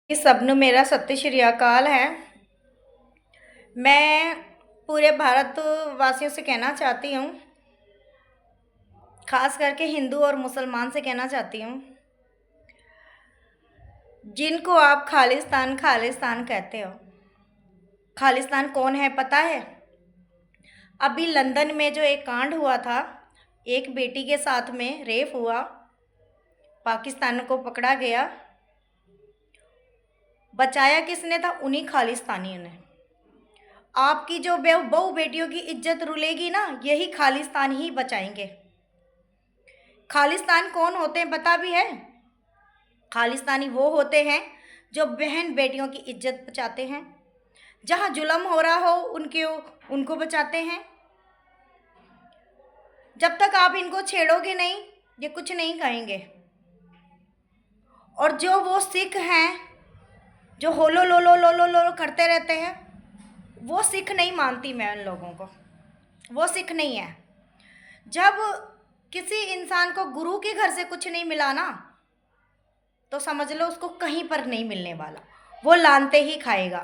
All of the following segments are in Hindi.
ਸਭ ਨੂੰ ਮੇਰਾ ਸਤਿ ਸ਼੍ਰੀ अकाल है। मैं पूरे भारत वासियों से कहना चाहती हूँ, खास करके हिंदू और मुसलमान से कहना चाहती हूँ, जिनको आप खालिस्तान खालिस्तान कहते हो, खालिस्तान कौन है पता है? अभी लंदन में जो एक कांड हुआ था, एक बेटी के साथ में रेप हुआ, पाकिस्तान को पकड़ा गया, बचाया किसने था? उन्हीं खालिस्तानियों ने। आपकी जो बहू बेटियों की इज्जत रुलेगी ना, यही खालिस्तान ही बचाएंगे। खालिस्तान कौन होते हैं पता भी है? खालिस्तानी वो होते हैं जो बहन बेटियों की इज्जत बचाते हैं, जहाँ जुल्म हो रहा हो उनको बचाते हैं। जब तक आप इनको छेड़ोगे नहीं, ये कुछ नहीं कहेंगे। और जो वो सिख हैं जो होलो लो लो लो लो लो करते रहते हैं, वो सिख नहीं मानती मैं उन लोगों को। वो सिख नहीं है। जब किसी इंसान को गुरु के घर से कुछ नहीं मिला ना, तो समझ लो उसको कहीं पर नहीं मिलने वाला। वो लानते ही खाएगा,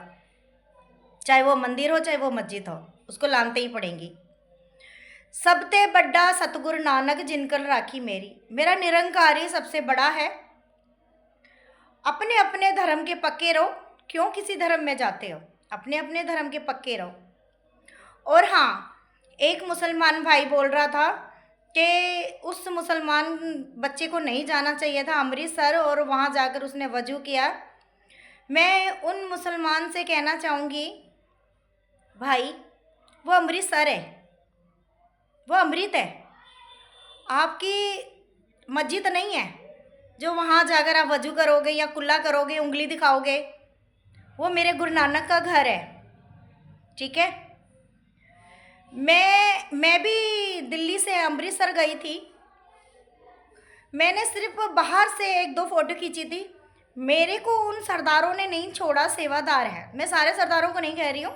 चाहे वो मंदिर हो चाहे वो मस्जिद हो, उसको लानते ही पड़ेंगी। सबसे बड़ा सतगुरु नानक जिनकर राखी मेरी, मेरा निरंकारी सबसे बड़ा है। अपने अपने धर्म के पक्के रहो, क्यों किसी धर्म में जाते हो? अपने अपने धर्म के पक्के रहो। और हाँ, एक मुसलमान भाई बोल रहा था कि उस मुसलमान बच्चे को नहीं जाना चाहिए था अमृतसर, और वहाँ जाकर उसने वजू किया। मैं उन मुसलमान से कहना चाहूँगी, भाई वो अमृतसर है, वो अमृत है, आपकी मस्जिद नहीं है जो वहाँ जाकर आप वजू करोगे या कुल्ला करोगे, उंगली दिखाओगे। वो मेरे गुरु नानक का घर है, ठीक है। मैं भी दिल्ली से अमृतसर गई थी। मैंने सिर्फ बाहर से एक दो फ़ोटो खींची थी। मेरे को उन सरदारों ने नहीं छोड़ा, सेवादार है। मैं सारे सरदारों को नहीं कह रही हूँ,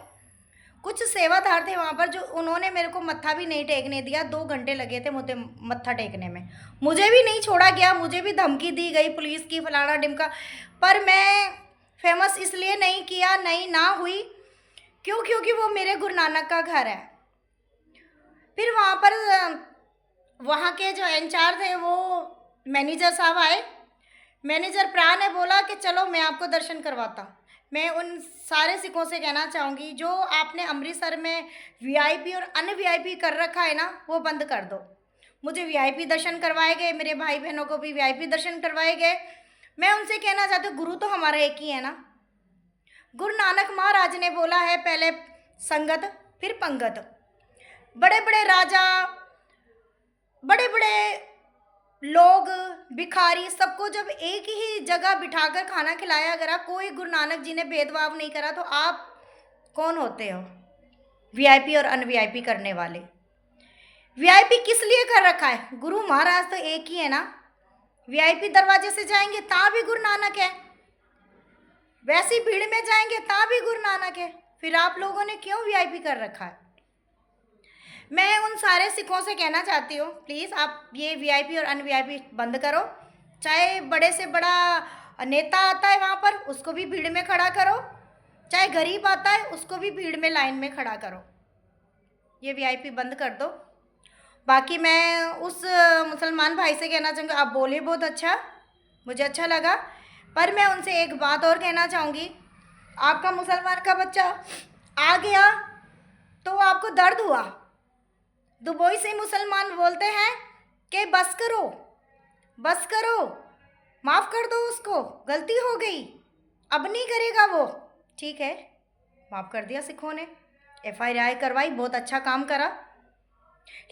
कुछ सेवादार थे वहाँ पर, जो उन्होंने मेरे को मत्था भी नहीं टेकने दिया। 2 घंटे लगे थे मुझे मत्था टेकने में। मुझे भी नहीं छोड़ा गया, मुझे भी धमकी दी गई पुलिस की, फलाना डिमका। पर मैं फेमस इसलिए नहीं किया, नहीं ना हुई, क्योंकि वो मेरे गुरु नानक का घर है। फिर वहाँ पर वहाँ के जो इंचार्ज थे, वो मैनेजर साहब आए। मैनेजर प्राण ने बोला कि चलो मैं आपको दर्शन करवाता हूँ। मैं उन सारे सिखों से कहना चाहूँगी, जो आपने अमृतसर में वीआईपी और अन वीआईपी कर रखा है ना, वो बंद कर दो। मुझे वीआईपी दर्शन करवाए गए, मेरे भाई बहनों को भी वीआईपी दर्शन करवाए गए। मैं उनसे कहना चाहती हूँ, गुरु तो हमारा एक ही है ना। गुरु नानक महाराज ने बोला है, पहले संगत फिर पंगत। बड़े बड़े राजा, बड़े बड़े लोग, भिखारी, सबको जब एक ही जगह बिठाकर खाना खिलाया करा, कोई गुरु नानक जी ने भेदभाव नहीं करा, तो आप कौन होते हो वीआईपी और अन वीआईपी करने वाले? वीआईपी किस लिए कर रखा है? गुरु महाराज तो एक ही है ना। वीआईपी दरवाजे से जाएंगे ता भी गुरु नानक है, वैसी भीड़ में जाएंगे ता भी गुरु नानक है। फिर आप लोगों ने क्यों वीआईपी कर रखा है? मैं उन सारे सिखों से कहना चाहती हूँ, प्लीज़ आप ये वीआईपी और अन वीआईपी बंद करो। चाहे बड़े से बड़ा नेता आता है वहाँ पर, उसको भी भीड़ में खड़ा करो। चाहे गरीब आता है, उसको भी भीड़ में लाइन में खड़ा करो। ये वीआईपी बंद कर दो। बाकी मैं उस मुसलमान भाई से कहना चाहूँगी, आप बोले बहुत अच्छा, मुझे अच्छा लगा। पर मैं उनसे एक बात और कहना चाहूँगी, आपका मुसलमान का बच्चा आ गया तो आपको दर्द हुआ। दुबई से मुसलमान बोलते हैं कि बस करो, बस करो, माफ़ कर दो उसको, गलती हो गई, अब नहीं करेगा वो। ठीक है, माफ़ कर दिया सिखों ने, एफआईआर करवाई, बहुत अच्छा काम करा।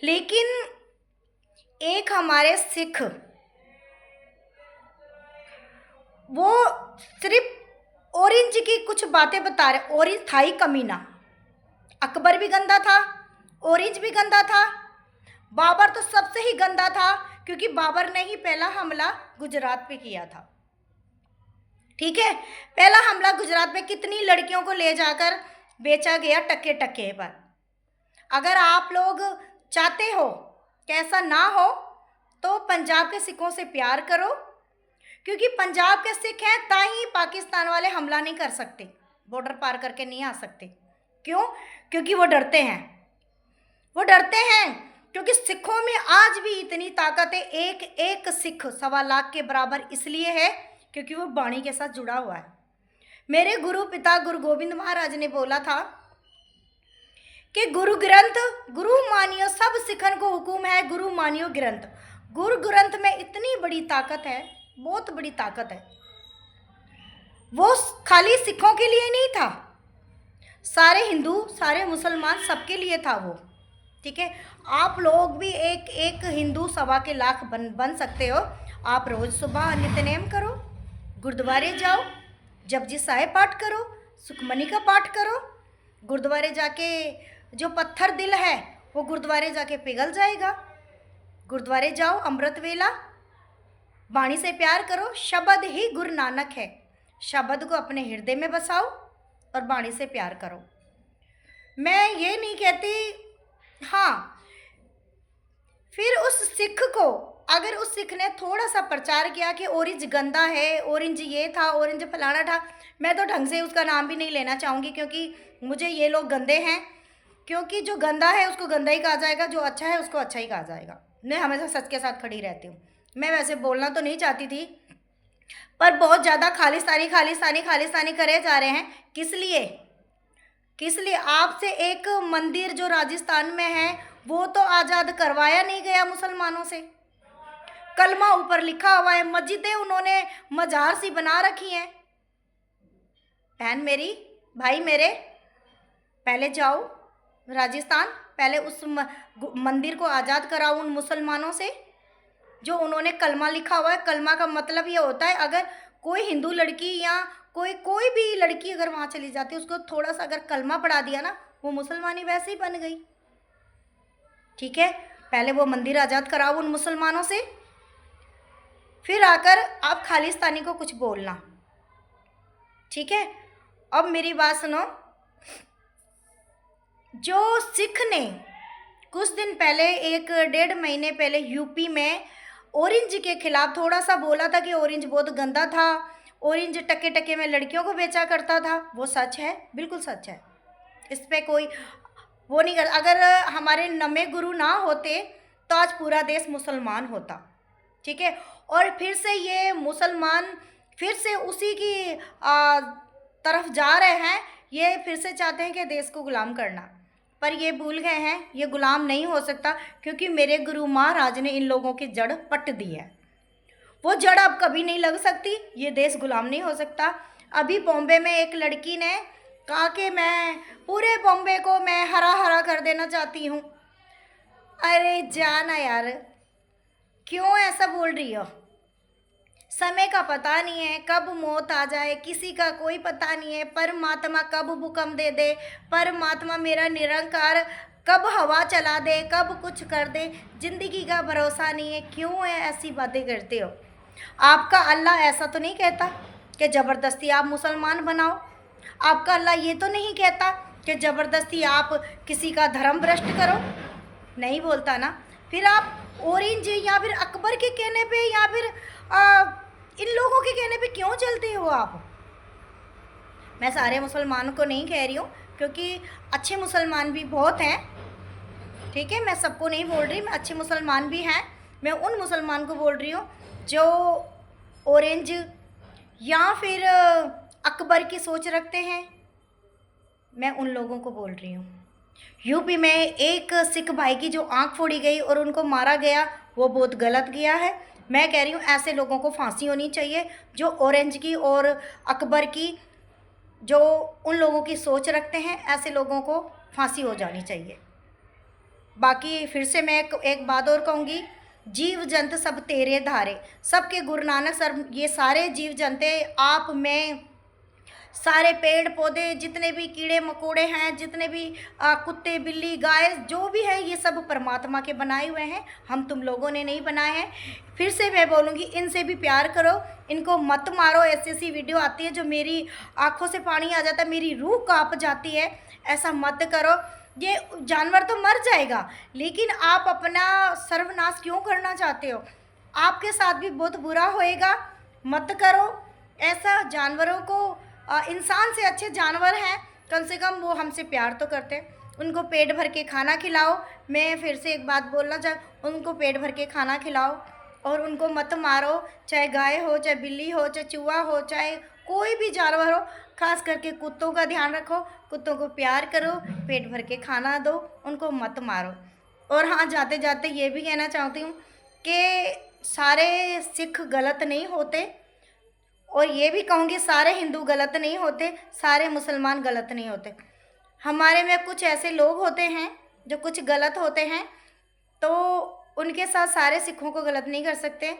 लेकिन एक हमारे सिख, वो सिर्फ ऑरेंज की कुछ बातें बता रहे। ऑरेंज था ही कमीना, अकबर भी गंदा था, ऑरेंज भी गंदा था, बाबर तो सबसे ही गंदा था, क्योंकि बाबर ने ही पहला हमला गुजरात पे किया था। ठीक है, पहला हमला गुजरात में कितनी लड़कियों को ले जाकर बेचा गया टक्के टक्के पर। अगर आप लोग चाहते हो कि ऐसा ना हो, तो पंजाब के सिखों से प्यार करो, क्योंकि पंजाब के सिख हैं ताही पाकिस्तान वाले हमला नहीं कर सकते, बॉर्डर पार करके नहीं आ सकते। क्यों? क्योंकि वो डरते हैं, वो डरते हैं। क्योंकि सिखों में आज भी इतनी ताकत है, एक एक सिख 1.25 लाख के बराबर इसलिए है क्योंकि वो वाणी के साथ जुड़ा हुआ है। मेरे गुरु पिता गुरु गोविंद महाराज ने बोला था कि गुरु ग्रंथ गुरु मानियो, सब सिखन को हुकुम है गुरु मानियो ग्रंथ। गुरु ग्रंथ में इतनी बड़ी ताकत है, बहुत बड़ी ताकत है। वो खाली सिखों के लिए नहीं था, सारे हिंदू सारे मुसलमान सबके लिए था वो। ठीक है, आप लोग भी एक एक हिंदू 1.25 लाख बन सकते हो। आप रोज़ सुबह नित्यनेम करो, गुरुद्वारे जाओ, जपजी साहिब पाठ करो, सुखमनी का पाठ करो। गुरुद्वारे जाके जो पत्थर दिल है वो गुरुद्वारे जाके पिघल जाएगा। गुरुद्वारे जाओ, अमृत वेला, वाणी से प्यार करो। शब्द ही गुरु नानक है, शब्द को अपने हृदय में बसाओ और वाणी से प्यार करो। मैं ये नहीं कहती, हाँ, फिर उस सिख को, अगर उस सिख ने थोड़ा सा प्रचार किया कि ऑरेंज गंदा है, ऑरेंज ये था, ऑरेंज फलाना था, मैं तो ढंग से उसका नाम भी नहीं लेना चाहूँगी क्योंकि मुझे ये लोग गंदे हैं। क्योंकि जो गंदा है उसको गंदा ही कहा जाएगा, जो अच्छा है उसको अच्छा ही कहा जाएगा। मैं हमेशा सच के साथ खड़ी रहती हूँ। मैं वैसे बोलना तो नहीं चाहती थी, पर बहुत ज़्यादा खालिस्तानी खालिस्तानी खालिस्तानी करे जा रहे हैं। किस लिए? किस लिए? आपसे एक मंदिर जो राजस्थान में है वो तो आज़ाद करवाया नहीं गया मुसलमानों से। कलमा ऊपर लिखा हुआ है, मस्जिदें उन्होंने मजार सी बना रखी हैं। बहन मेरी, भाई मेरे, पहले जाओ राजस्थान, पहले उस मंदिर को आज़ाद कराओ उन मुसलमानों से जो उन्होंने कलमा लिखा हुआ है। कलमा का मतलब ये होता है, अगर कोई हिंदू लड़की या कोई भी लड़की अगर वहाँ चली जाती है, उसको थोड़ा सा अगर कलमा पढ़ा दिया ना, वो मुसलमानी वैसे ही बन गई। ठीक है, पहले वो मंदिर आज़ाद कराओ उन मुसलमानों से, फिर आकर आप खालिस्तानी को कुछ बोलना। ठीक है, अब मेरी बात सुनो। जो सिख ने कुछ दिन पहले, 1-1.5 महीने पहले यूपी में ऑरेंज के खिलाफ थोड़ा सा बोला था कि ऑरेंज बहुत गंदा था, ऑरेंज टके टके में लड़कियों को बेचा करता था, वो सच है, बिल्कुल सच है। इस पर कोई वो नहीं कर। अगर हमारे नमे गुरु ना होते तो आज पूरा देश मुसलमान होता। ठीक है, और फिर से ये मुसलमान फिर से उसी की तरफ जा रहे हैं। ये फिर से चाहते हैं कि देश को गुलाम करना, पर ये भूल गए हैं ये गुलाम नहीं हो सकता, क्योंकि मेरे गुरु महाराज ने इन लोगों की जड़ पट दी है। वो जड़ अब कभी नहीं लग सकती, ये देश गुलाम नहीं हो सकता। अभी बॉम्बे में एक लड़की ने कहा कि मैं पूरे बॉम्बे को मैं हरा हरा कर देना चाहती हूँ। अरे जाना यार, क्यों ऐसा बोल रही हो? समय का पता नहीं है, कब मौत आ जाए किसी का कोई पता नहीं है। परमात्मा कब भूकंप दे दे, परमात्मा मेरा निरंकार कब हवा चला दे, कब कुछ कर दे, ज़िंदगी का भरोसा नहीं है। क्यों है ऐसी बातें करते हो? आपका अल्लाह ऐसा तो नहीं कहता कि ज़बरदस्ती आप मुसलमान बनाओ। आपका अल्लाह ये तो नहीं कहता कि ज़बरदस्ती आप किसी का धर्म भ्रष्ट करो, नहीं बोलता ना। फिर आप ऑरेंज या फिर अकबर के कहने पे या फिर इन लोगों के कहने पे क्यों चलते हो आप? मैं सारे मुसलमानों को नहीं कह रही हूँ, क्योंकि अच्छे मुसलमान भी बहुत हैं। ठीक है, मैं सबको नहीं बोल रही, मैं अच्छे मुसलमान भी हैं। मैं उन मुसलमान को बोल रही हूँ जो ऑरेंज या फिर अकबर की सोच रखते हैं, मैं उन लोगों को बोल रही हूँ। यूपी में एक सिख भाई की जो आंख फोड़ी गई और उनको मारा गया, वो बहुत गलत गया है। मैं कह रही हूँ ऐसे लोगों को फांसी होनी चाहिए, जो ऑरेंज की और अकबर की, जो उन लोगों की सोच रखते हैं, ऐसे लोगों को फांसी हो जानी चाहिए। बाकी फिर से मैं एक बात और कहूँगी, जीव जंत सब तेरे धारे, सबके गुरु नानक सर, ये सारे जीव जंते, आप में, सारे पेड़ पौधे, जितने भी कीड़े मकोड़े हैं, जितने भी कुत्ते बिल्ली गाय जो भी है, ये सब परमात्मा के बनाए हुए हैं, हम तुम लोगों ने नहीं बनाए हैं। फिर से मैं बोलूँगी, इनसे भी प्यार करो, इनको मत मारो। ऐसी ऐसी वीडियो आती है जो मेरी आँखों से पानी आ जाता है, मेरी रूह काँप जाती है। ऐसा मत करो, ये जानवर तो मर जाएगा, लेकिन आप अपना सर्वनाश क्यों करना चाहते हो? आपके साथ भी बहुत बुरा होएगा, मत करो ऐसा। जानवरों को इंसान से अच्छे जानवर हैं, कम से कम वो हमसे प्यार तो करते हैं। उनको पेट भर के खाना खिलाओ। मैं फिर से एक बात बोलना उनको पेट भर के खाना खिलाओ और उनको मत मारो। चाहे गाय हो, चाहे बिल्ली हो, चाहे चूहा हो, चाहे कोई भी जानवर हो। खास करके कुत्तों का ध्यान रखो, कुत्तों को प्यार करो, पेट भर के खाना दो, उनको मत मारो। और हाँ, जाते जाते ये भी कहना चाहती हूँ कि सारे सिख गलत नहीं होते, और ये भी कहूँगी सारे हिंदू गलत नहीं होते, सारे मुसलमान गलत नहीं होते। हमारे में कुछ ऐसे लोग होते हैं जो कुछ गलत होते हैं, तो उनके साथ सारे सिखों को गलत नहीं कर सकते।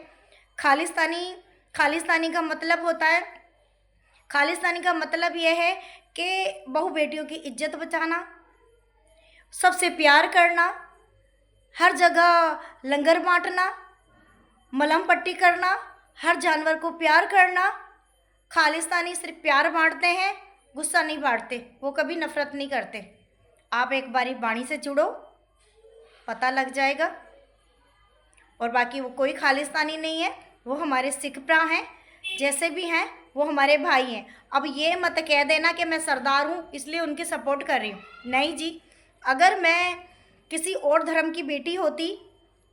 खालिस्तानी का मतलब होता है, खालिस्तानी का मतलब यह है कि बहू बेटियों की इज्जत बचाना, सबसे प्यार करना, हर जगह लंगर बांटना, मलहम पट्टी करना, हर जानवर को प्यार करना। खालिस्तानी सिर्फ प्यार बांटते हैं, गुस्सा नहीं बांटते, वो कभी नफ़रत नहीं करते। आप एक बारी वाणी से जुड़ो, पता लग जाएगा। और बाकी वो कोई खालिस्तानी नहीं है, वो हमारे सिख भरा हैं, जैसे भी हैं वो हमारे भाई हैं। अब ये मत कह देना कि मैं सरदार हूँ इसलिए उनकी सपोर्ट कर रही हूँ, नहीं जी। अगर मैं किसी और धर्म की बेटी होती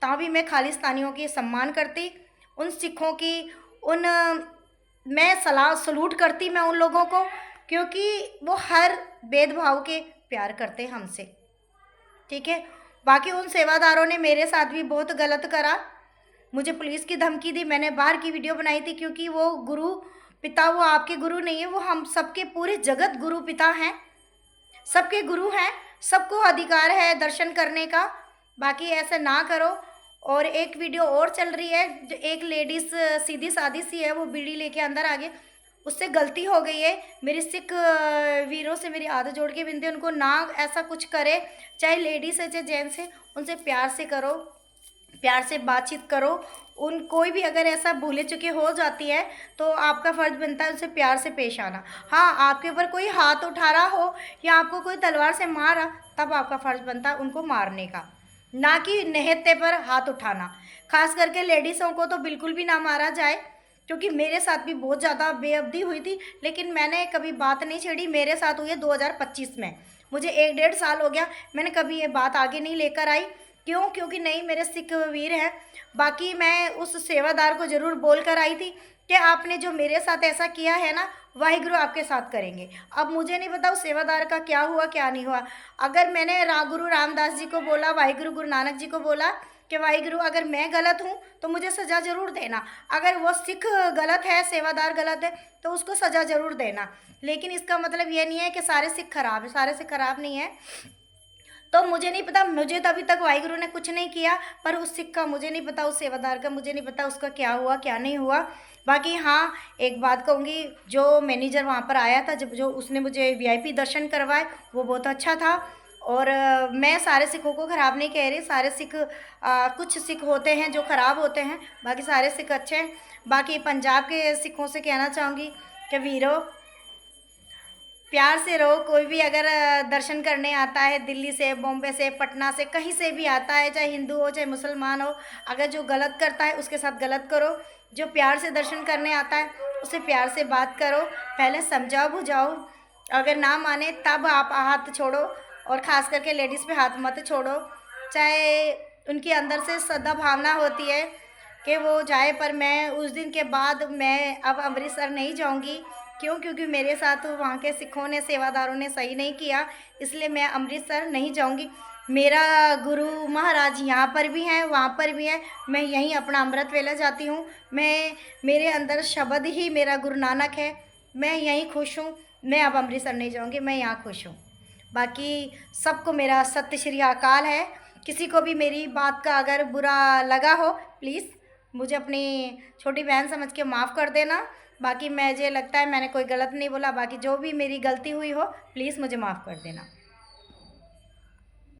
तब भी मैं खालिस्तानियों की सम्मान करती, उन सिखों की मैं सलूट करती मैं उन लोगों को, क्योंकि वो हर भेदभाव के प्यार करते हमसे, ठीक है। बाकी उन सेवादारों ने मेरे साथ भी बहुत गलत करा, मुझे पुलिस की धमकी दी। मैंने बाहर की वीडियो बनाई थी, क्योंकि वो गुरु पिता, वो आपके गुरु नहीं है, वो हम सबके पूरे जगत गुरु पिता हैं, सबके गुरु हैं, सबको अधिकार है दर्शन करने का। बाकी ऐसा ना करो। और एक वीडियो और चल रही है, जो एक लेडीज़ सीधी सादी सी है, वो बीड़ी लेके अंदर आ गई, उससे गलती हो गई है। मेरी सिख वीरों से मेरी हाथ जोड़ के विनती है, उनको ना ऐसा कुछ करे, चाहे लेडीज़ है चाहे जेंट्स है, उनसे प्यार से करो, प्यार से बातचीत करो। कोई भी अगर ऐसा भूले चुके हो जाती है तो आपका फ़र्ज़ बनता है उनसे प्यार से पेश आना। हाँ, आपके ऊपर कोई हाथ उठा रहा हो या आपको कोई तलवार से मारा, तब आपका फ़र्ज़ बनता है उनको मारने का, ना कि निहत्थे पर हाथ उठाना। खास करके लेडीज़ों को तो बिल्कुल भी ना मारा जाए, क्योंकि मेरे साथ भी बहुत ज़्यादा बेअदबी हुई थी, लेकिन मैंने कभी बात नहीं छेड़ी। मेरे साथ हुई है 2025 में, मुझे 1-1.5 साल हो गया, मैंने कभी ये बात आगे नहीं लेकर आई। क्यों? क्योंकि नहीं, मेरे सिख वीर हैं। बाकी मैं उस सेवादार को ज़रूर बोल कर आई थी कि आपने जो मेरे साथ ऐसा किया है ना, वाहिगुरु आपके साथ करेंगे। अब मुझे नहीं पता उस सेवादार का क्या हुआ क्या नहीं हुआ। अगर मैंने गुरु रामदास जी को बोला, वाहिगुरु गुरु नानक जी को बोला कि वाहिगुरु अगर मैं गलत हूँ तो मुझे सज़ा ज़रूर देना, अगर वो सिख गलत है, सेवादार गलत है, तो उसको सज़ा ज़रूर देना। लेकिन इसका मतलब ये नहीं है कि सारे सिख खराब है, सारे सिख खराब नहीं है। तो मुझे नहीं पता, मुझे तो अभी तक वाहिगुरु ने कुछ नहीं किया, पर उस सिख का मुझे नहीं पता, उस सेवादार का मुझे नहीं पता, उसका क्या हुआ क्या नहीं हुआ। बाकी हाँ, एक बात कहूँगी, जो मैनेजर वहाँ पर आया था, जब जो उसने मुझे वीआईपी दर्शन करवाए, वो बहुत अच्छा था। और मैं सारे सिखों को ख़राब नहीं कह रही, सारे सिख कुछ सिख होते हैं जो ख़राब होते हैं, बाकी सारे सिख अच्छे हैं। बाकी पंजाब के सिखों से कहना चाहूँगी कि वीरों, प्यार से रहो। कोई भी अगर दर्शन करने आता है, दिल्ली से, बॉम्बे से, पटना से, कहीं से भी आता है, चाहे हिंदू हो चाहे मुसलमान हो, अगर जो गलत करता है उसके साथ गलत करो, जो प्यार से दर्शन करने आता है उससे प्यार से बात करो, पहले समझाओ बुझाओ, अगर ना माने तब आप हाथ छोड़ो। और ख़ास करके लेडीज़ पे हाथ मत छोड़ो, चाहे उनके अंदर से सदा भावना होती है कि वो जाए, पर मैं उस दिन के बाद मैं अब अमृतसर नहीं जाऊंगी। क्यों? क्योंकि मेरे साथ वहाँ के सिखों ने, सेवादारों ने सही नहीं किया, इसलिए मैं अमृतसर नहीं जाऊंगी। मेरा गुरु महाराज यहाँ पर भी हैं, वहाँ पर भी हैं, मैं यहीं अपना अमृत वेला जाती हूँ। मेरे अंदर शब्द ही मेरा गुरु नानक है, मैं यहीं खुश हूँ। मैं अब अमृतसर नहीं जाऊँगी, मैं यहाँ खुश हूँ। बाकी सबको मेरा सत्य श्री अकाल है। किसी को भी मेरी बात का अगर बुरा लगा हो, प्लीज़ मुझे अपनी छोटी बहन समझ के माफ़ कर देना। बाकी मुझे लगता है मैंने कोई गलत नहीं बोला, बाकी जो भी मेरी गलती हुई हो प्लीज़ मुझे माफ़ कर देना।